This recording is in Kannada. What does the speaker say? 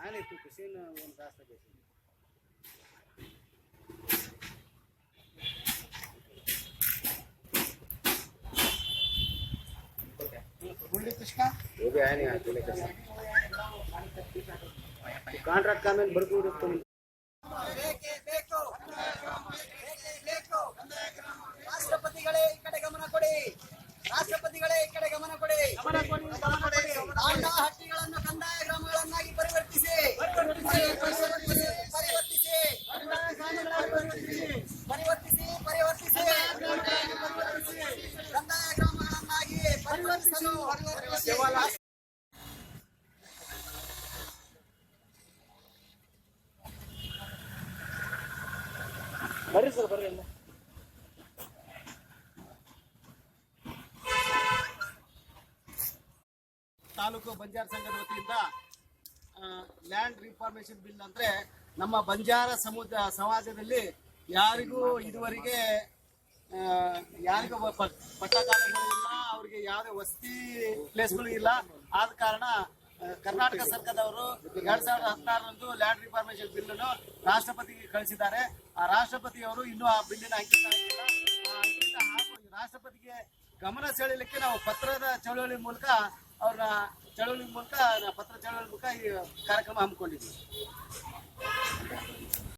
आने तू किसी ने वो रास्ता कैसे गुल्ली कृष्णा वो भी आया नहीं आज ले कैसे ಕಾಂಟ್ರಾಕ್ಟ್ ಕಾಮೆಂಟ್ ಬರ್ಕೊಂಡು ರಾಷ್ಟ್ರಪತಿಗಳೇ ಈ ಕಡೆ ಗಮನ ಕೊಡಿ. ರಾಷ್ಟ್ರಪತಿಗಳೇ ಈ ಕಡೆ ಗಮನ ಕೊಡಿ. ತಾಂಡ ಹಟ್ಟಿಗಳನ್ನು ಕಂದಾಯ ಗ್ರಾಮಗಳನ್ನಾಗಿ ಪರಿವರ್ತಿಸಿ ಕಂದಾಯ ಗ್ರಾಮಗಳನ್ನಾಗಿ ಪರಿವರ್ತಿಸಲು ಬರ್ರಿ ಸರ್ ಬರ್ರಿ ಎಲ್ಲ ತಾಲೂಕು ಬಂಜಾರ ಸಂಘದ ವತಿಯಿಂದ ಲ್ಯಾಂಡ್ ರಿಫಾರ್ಮೇಶನ್ ಬಿಲ್ ಅಂದ್ರೆ ನಮ್ಮ ಬಂಜಾರ ಸಮಾಜದಲ್ಲಿ ಯಾರಿಗೂ ಇದುವರೆಗೆ ಯಾರಿಗೂ ಪಟ್ಟಕಾಲಗಳು ಇಲ್ಲ, ಅವರಿಗೆ ಯಾವುದೇ ವಸತಿ ಪ್ಲೇಸ್ಗಳು ಇಲ್ಲ. ಆದ ಕಾರಣ ಕರ್ನಾಟಕ ಸರ್ಕಾರದವರು 2016ರಂದು ಲ್ಯಾಂಡ್ ರಿಫಾರ್ಮೇಶನ್ ಬಿಲ್ ಅನ್ನು ರಾಷ್ಟ್ರಪತಿಗೆ ಕಳಿಸಿದ್ದಾರೆ. ಆ ರಾಷ್ಟ್ರಪತಿಯವರು ಇನ್ನೂ ಆ ಬಿಲ್ಲಿನ ಅಂಕಿತ ಹಾಕಿಲ್ಲ. ಆ ಅಂಕಿತ ಹಾಗೂ ರಾಷ್ಟ್ರಪತಿಗೆ ಗಮನ ಸೆಳೆಯಲಿಕ್ಕೆ ನಾವು ಪತ್ರದ ಚಳವಳಿ ಮೂಲಕ ಪತ್ರ ಚಳವಳಿ ಮೂಲಕ ಈ ಕಾರ್ಯಕ್ರಮ ಹಮ್ಮಿಕೊಂಡಿದ್ವಿ.